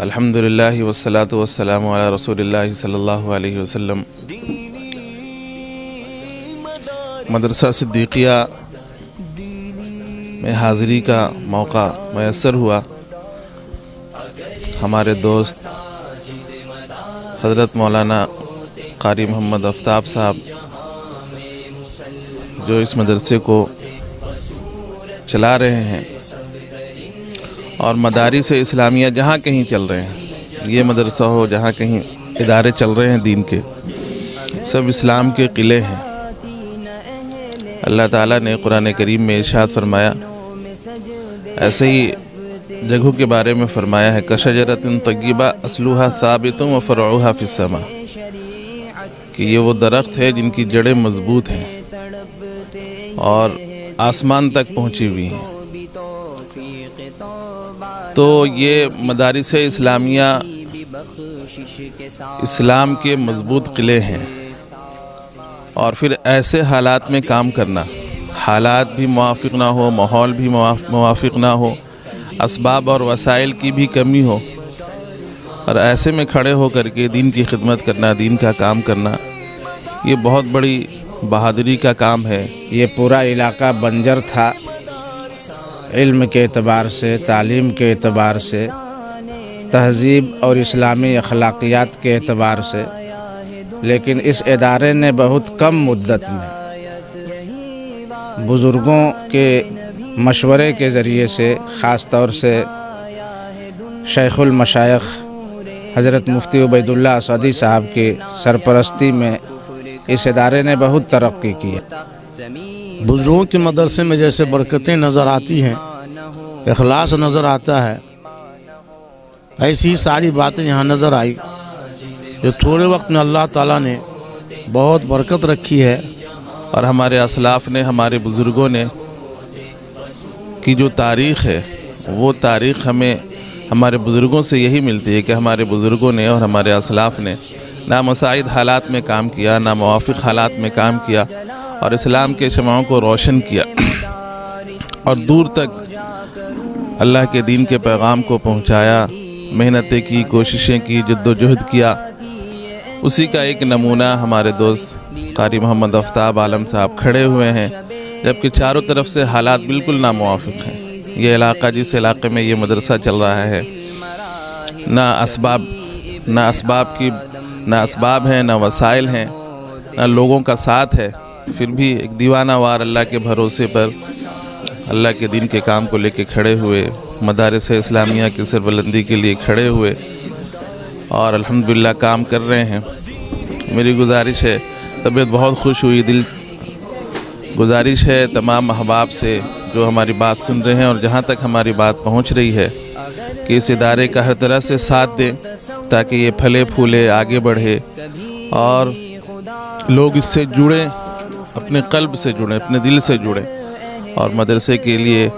الحمدللہ والصلاۃ والسلام علی رسول اللہ صلی اللہ علیہ وسلم۔ مدرسہ صدیقیہ میں حاضری کا موقع میسر ہوا۔ ہمارے دوست حضرت مولانا قاری محمد آفتاب صاحب جو اس مدرسے کو چلا رہے ہیں اور مدارس اسلامیہ جہاں کہیں چل رہے ہیں، یہ مدرسہ ہو جہاں کہیں ادارے چل رہے ہیں دین کے، سب اسلام کے قلعے ہیں۔ اللہ تعالیٰ نے قرآن کریم میں ارشاد فرمایا، ایسے ہی جگہوں کے بارے میں فرمایا ہے کشجرۃ طیبہ اصلھا ثابت وفرعھا فی السماء، کہ یہ وہ درخت ہے جن کی جڑیں مضبوط ہیں اور آسمان تک پہنچی ہوئی ہیں۔ تو یہ مدارس اسلامیہ اسلام کے مضبوط قلعے ہیں، اور پھر ایسے حالات میں کام کرنا، حالات بھی موافق نہ ہو، ماحول بھی موافق نہ ہو، اسباب اور وسائل کی بھی کمی ہو، اور ایسے میں کھڑے ہو کر کے دین کی خدمت کرنا، دین کا کام کرنا، یہ بہت بڑی بہادری کا کام ہے۔ یہ پورا علاقہ بنجر تھا، علم کے اعتبار سے، تعلیم کے اعتبار سے، تہذیب اور اسلامی اخلاقیات کے اعتبار سے، لیکن اس ادارے نے بہت کم مدت میں بزرگوں کے مشورے کے ذریعے سے، خاص طور سے شیخ المشائخ حضرت مفتی عبید اللہ اسدی صاحب کی سرپرستی میں اس ادارے نے بہت ترقی کی ہے۔ بزرگوں کے مدرسے میں جیسے برکتیں نظر آتی ہیں، اخلاص نظر آتا ہے، ایسی ساری باتیں یہاں نظر آئی جو تھوڑے وقت میں اللہ تعالیٰ نے بہت برکت رکھی ہے۔ اور ہمارے اسلاف نے، ہمارے بزرگوں نے کی جو تاریخ ہے، وہ تاریخ ہمیں ہمارے بزرگوں سے یہی ملتی ہے کہ ہمارے بزرگوں نے اور ہمارے اسلاف نے نامساعد حالات میں کام کیا، ناموافق حالات میں کام کیا، اور اسلام کے شمعوں کو روشن کیا، اور دور تک اللہ کے دین کے پیغام کو پہنچایا، محنتیں کی، کوششیں کی، جد و جہد کیا۔ اسی کا ایک نمونہ ہمارے دوست قاری محمد آفتاب عالم صاحب کھڑے ہوئے ہیں، جبکہ چاروں طرف سے حالات بالکل ناموافق ہیں۔ یہ علاقہ، جس علاقے میں یہ مدرسہ چل رہا ہے، نہ اسباب ہیں، نہ وسائل ہیں، نہ لوگوں کا ساتھ ہے، پھر بھی ایک دیوانہ وار اللہ کے بھروسے پر اللہ کے دین کے کام کو لے کے کھڑے ہوئے، مدارس اسلامیہ کی سربلندی کے لیے کھڑے ہوئے، اور الحمدللہ کام کر رہے ہیں۔ میری گزارش ہے، طبیعت بہت خوش ہوئی، دل گزارش ہے تمام احباب سے جو ہماری بات سن رہے ہیں اور جہاں تک ہماری بات پہنچ رہی ہے، کہ اس ادارے کا ہر طرح سے ساتھ دیں تاکہ یہ پھلے پھولے، آگے بڑھے، اور لوگ اس سے جڑیں، اپنے قلب سے جڑیں، اپنے دل سے جڑیں، اور مدرسے کے لیے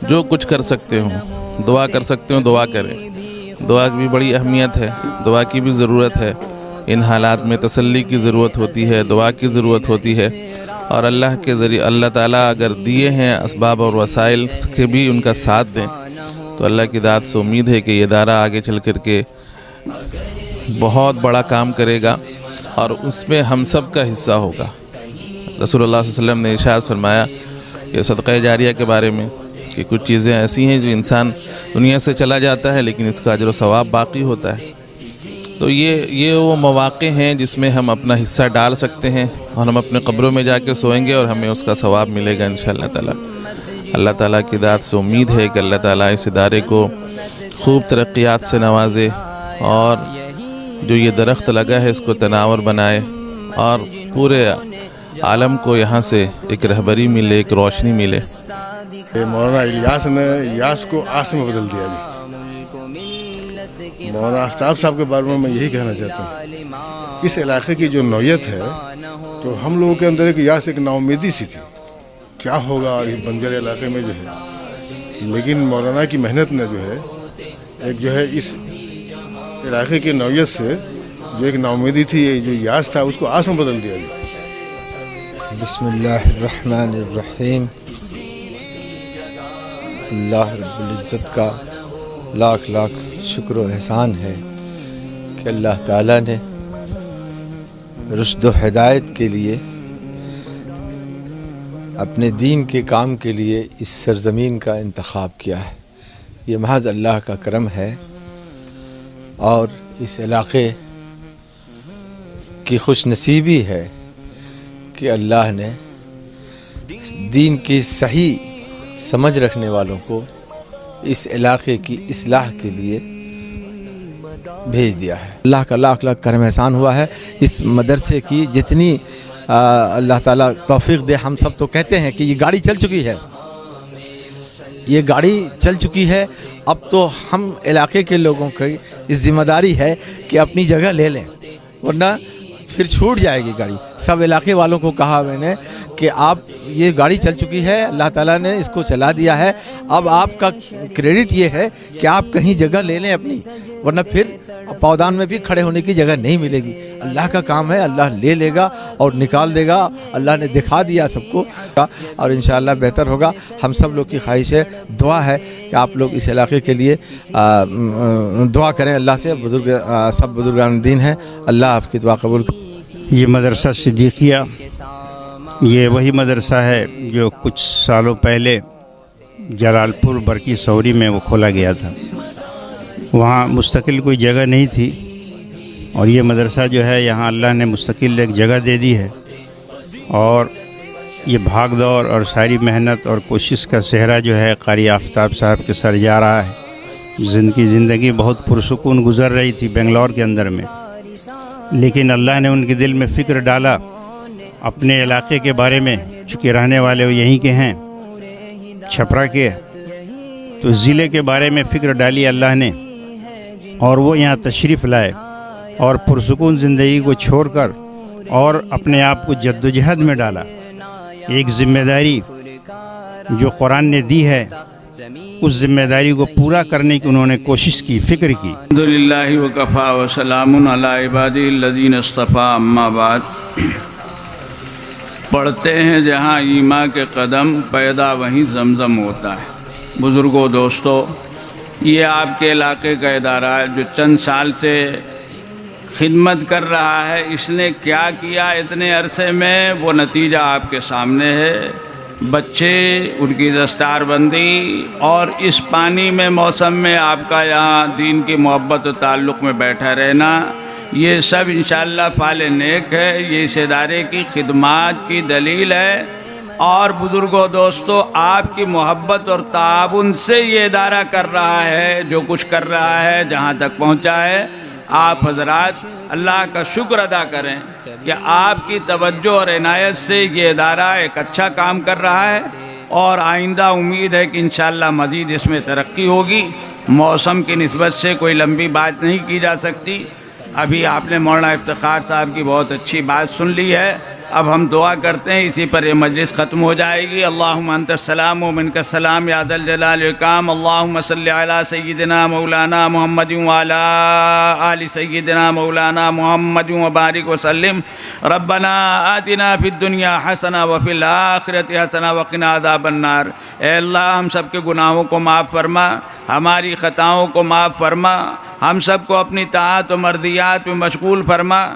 جو کچھ کر سکتے ہوں، دعا کر سکتے ہوں، دعا کریں۔ دعا کی بھی بڑی اہمیت ہے، دعا کی بھی ضرورت ہے۔ ان حالات میں تسلی کی ضرورت ہوتی ہے، دعا کی ضرورت ہوتی ہے، اور اللہ کے ذریعے اللہ تعالیٰ اگر دیے ہیں اسباب اور وسائل کے بھی ان کا ساتھ دیں تو اللہ کی ذات سے امید ہے کہ یہ ادارہ آگے چل کر کے بہت بڑا کام کرے گا، اور اس میں ہم سب کا حصہ ہوگا۔ رسول اللہ صلی اللہ علیہ وسلم نے ارشاد فرمایا کہ صدقہ جاریہ کے بارے میں کہ کچھ چیزیں ایسی ہیں جو انسان دنیا سے چلا جاتا ہے لیکن اس کا اجر و ثواب باقی ہوتا ہے۔ تو یہ وہ مواقع ہیں جس میں ہم اپنا حصہ ڈال سکتے ہیں، اور ہم اپنے قبروں میں جا کے سوئیں گے اور ہمیں اس کا ثواب ملے گا انشاءاللہ تعالیٰ۔ اللہ تعالیٰ کی ذات سے امید ہے کہ اللہ تعالیٰ اس ادارے کو خوب ترقیات سے نوازے، اور جو یہ درخت لگا ہے اس کو تناور بنائے، اور پورے عالم کو یہاں سے ایک رہبری ملے، ایک روشنی ملے۔ مولانا الیاس نے یاس کو آس میں بدل دیا۔ مولانا آفتاب صاحب کے بارے میں یہی کہنا چاہتا ہوں، اس علاقے کی جو نوعیت ہے تو ہم لوگوں کے اندر ایک یاس، ایک نا امیدی سی تھی، کیا ہوگا اس بنجر علاقے میں جو ہے، لیکن مولانا کی محنت نے جو ہے ایک جو ہے اس علاقے کی نوعیت سے جو ایک نا امیدی تھی، جو یاس تھا، اس کو آس میں بدل دیا گیا۔ بسم اللہ الرحمن الرحیم۔ اللہ رب العزت کا لاکھ لاکھ شکر و احسان ہے کہ اللہ تعالیٰ نے رشد و ہدایت کے لیے، اپنے دین کے کام کے لیے اس سرزمین کا انتخاب کیا ہے۔ یہ محض اللہ کا کرم ہے اور اس علاقے کی خوش نصیبی ہے کہ اللہ نے دین کی صحیح سمجھ رکھنے والوں کو اس علاقے کی اصلاح کے لیے بھیج دیا ہے۔ اللہ کا لاکھ لاکھ کرم احسان ہوا ہے اس مدرسے کی، جتنی اللہ تعالیٰ توفیق دے۔ ہم سب تو کہتے ہیں کہ یہ گاڑی چل چکی ہے، یہ گاڑی چل چکی ہے، اب تو ہم علاقے کے لوگوں کی اس ذمہ داری ہے کہ اپنی جگہ لے لیں، ورنہ پھر چھوٹ جائے گی گاڑی۔ سب علاقے والوں کو کہا میں نے کہ آپ، یہ گاڑی چل چکی ہے، اللہ تعالیٰ نے اس کو چلا دیا ہے، اب آپ کا کریڈٹ یہ ہے کہ آپ کہیں جگہ لے لیں اپنی، ورنہ پھر پاودان میں بھی کھڑے ہونے کی جگہ نہیں ملے گی۔ اللہ کا کام ہے، اللہ لے لے گا اور نکال دے گا، اللہ نے دکھا دیا سب کو، اور انشاءاللہ بہتر ہوگا۔ ہم سب لوگ کی خواہش ہے، دعا ہے کہ آپ لوگ اس علاقے کے لیے دعا کریں اللہ سے۔ بزرگ سب بزرگان دین ہیں، اللہ آپ کی دعا قبول کرے۔ یہ مدرسہ صدیقیہ یہ وہی مدرسہ ہے جو کچھ سالوں پہلے جلال پور برکی سوری میں وہ کھولا گیا تھا۔ وہاں مستقل کوئی جگہ نہیں تھی، اور یہ مدرسہ جو ہے یہاں اللہ نے مستقل ایک جگہ دے دی ہے، اور یہ بھاگ دوڑ اور ساری محنت اور کوشش کا صحرا جو ہے قاری آفتاب صاحب کے سر جا رہا ہے۔ زندگی بہت پرسکون گزر رہی تھی بنگلور کے اندر میں، لیکن اللہ نے ان کے دل میں فکر ڈالا اپنے علاقے کے بارے میں، چونکہ رہنے والے وہ یہیں کے ہیں، چھپرا کے، تو ضلع کے بارے میں فکر ڈالی اللہ نے، اور وہ یہاں تشریف لائے اور پرسکون زندگی کو چھوڑ کر اور اپنے آپ کو جد و جہد میں ڈالا۔ ایک ذمہ داری جو قرآن نے دی ہے، اس ذمہ داری کو پورا کرنے کی انہوں نے کوشش کی، فکر کی۔ الحمدللہ وکفا وسلام علی عبادہ الذین اصطفیٰ، اما بعد۔ پڑھتے ہیں جہاں ایمان کے قدم، پیدا وہیں زمزم ہوتا ہے۔ بزرگوں، دوستو، یہ آپ کے علاقے کا ادارہ ہے جو چند سال سے خدمت کر رہا ہے۔ اس نے کیا کیا اتنے عرصے میں، وہ نتیجہ آپ کے سامنے ہے۔ بچے، ان کی دستار بندی، اور اس پانی میں موسم میں آپ کا یہاں دین کی محبت و تعلق میں بیٹھا رہنا، یہ سب انشاءاللہ فعل نیک ہے۔ یہ اس ادارے کی خدمات کی دلیل ہے، اور بزرگوں، دوستو، آپ کی محبت اور تعاون سے یہ ادارہ کر رہا ہے جو کچھ کر رہا ہے، جہاں تک پہنچا ہے۔ آپ حضرات اللہ کا شکر ادا کریں کہ آپ کی توجہ اور عنایت سے یہ ادارہ ایک اچھا کام کر رہا ہے، اور آئندہ امید ہے کہ انشاءاللہ مزید اس میں ترقی ہوگی۔ موسم کی نسبت سے کوئی لمبی بات نہیں کی جا سکتی۔ ابھی آپ نے مولانا افتخار صاحب کی بہت اچھی بات سن لی ہے۔ اب ہم دعا کرتے ہیں، اسی پر یہ مجلس ختم ہو جائے گی۔ اللہم انت السلام و منک السلام یا ذا الجلال والاکرام۔ اللہم صلی علی سیدنا مولانا محمد وعلی آل سیدنا مولانا محمد وبارک وسلم۔ ربنا آتنا فی الدنیا حسنہ وفی الآخرۃ حسنہ وقنا عذاب النار۔ اے اللہ، ہم سب کے گناہوں کو معاف فرما، ہماری خطاؤں کو معاف فرما، ہم سب کو اپنی طاعت و مرضیات میں مشغول فرما،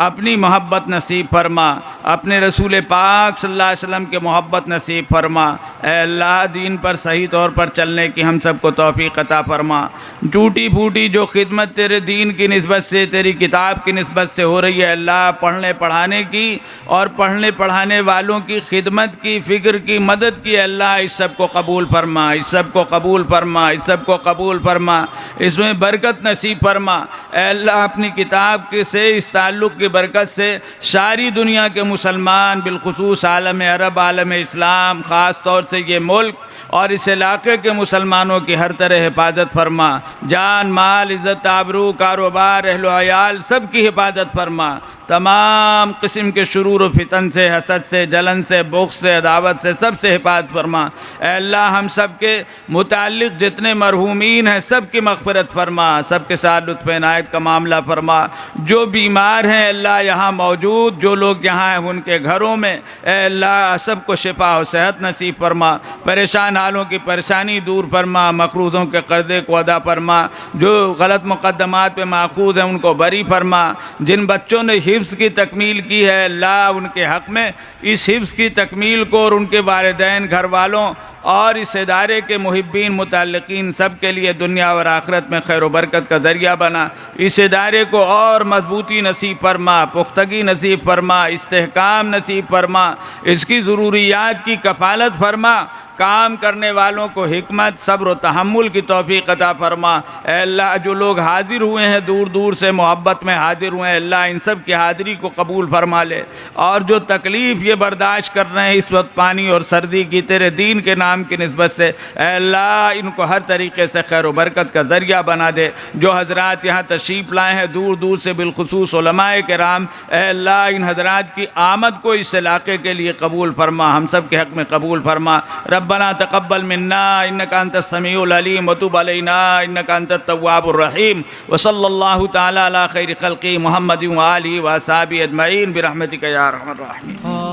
اپنی محبت نصیب فرما، اپنے رسول پاک صلی اللہ علیہ وسلم کے محبت نصیب فرما۔ اے اللہ، دین پر صحیح طور پر چلنے کی ہم سب کو توفیق عطا فرما۔ ٹوٹی پھوٹی جو خدمت تیرے دین کی نسبت سے، تیری کتاب کی نسبت سے ہو رہی ہے اللہ، پڑھنے پڑھانے کی اور پڑھنے پڑھانے والوں کی خدمت کی، فکر کی، مدد کی، اللہ اس سب کو قبول فرما، اس سب کو قبول فرما، اس سب کو قبول فرما، اس میں برکت نصیب فرما۔ اے اللہ، اپنی کتاب کے سے، اس تعلق کی برکت سے ساری دنیا کے مسلمان، بالخصوص عالم عرب، عالم اسلام، خاص طور سے یہ ملک اور اس علاقے کے مسلمانوں کی ہر طرح حفاظت فرما۔ جان، مال، عزت، آبرو، کاروبار، اہل و عیال سب کی حفاظت فرما۔ تمام قسم کے شرور و فتن سے، حسد سے، جلن سے، بغض سے، عداوت سے، سب سے حفاظت فرما۔ اے اللہ ہم سب کے متعلق جتنے مرحومین ہیں سب کی مغفرت فرما، سب کے ساتھ لطف عنایت کا معاملہ فرما۔ جو بیمار ہیں اللہ یہاں موجود، جو لوگ یہاں ہیں ان کے گھروں میں، اے اللہ سب کو شفا و صحت نصیب فرما۔ پریشان حالوں کی پریشانی دور فرما، مقروضوں کے قرضے کو ادا فرما، جو غلط مقدمات پہ ماخوذ ہیں ان کو بری فرما۔ جن بچوں نے حفظ کی تکمیل کی ہے اللہ ان کے حق میں اس حفظ کی تکمیل کو اور ان کے والدین، گھر والوں اور اس ادارے کے محبین، متعلقین سب کے لیے دنیا اور آخرت میں خیر و برکت کا ذریعہ بنا۔ اس ادارے کو اور مضبوطی نصیب فرما، پختگی نصیب فرما، استحکام نصیب فرما، اس کی ضروریات کی کفالت فرما، کام کرنے والوں کو حکمت، صبر و تحمل کی توفیق عطا فرما۔ اے اللہ جو لوگ حاضر ہوئے ہیں دور دور سے محبت میں حاضر ہوئے ہیں اللہ ان سب کی حاضری کو قبول فرما لے، اور جو تکلیف یہ برداشت کر رہے ہیں اس وقت پانی اور سردی کی تیرے دین کے نام کی نسبت سے، اے اللہ ان کو ہر طریقے سے خیر و برکت کا ذریعہ بنا دے۔ جو حضرات یہاں تشریف لائے ہیں دور دور سے بالخصوص علماء کرام، اے اللہ ان حضرات کی آمد کو اس علاقے کے لیے قبول فرما، ہم سب کے حق میں قبول فرما۔ ربنا تقبل منا انك انت السميع العليم وتب علينا انك انت التواب الرحيم وصلى الله تعالى على خير خلقه محمد وآله وصحبه اجمعين برحمتك يا ارحم الراحمين۔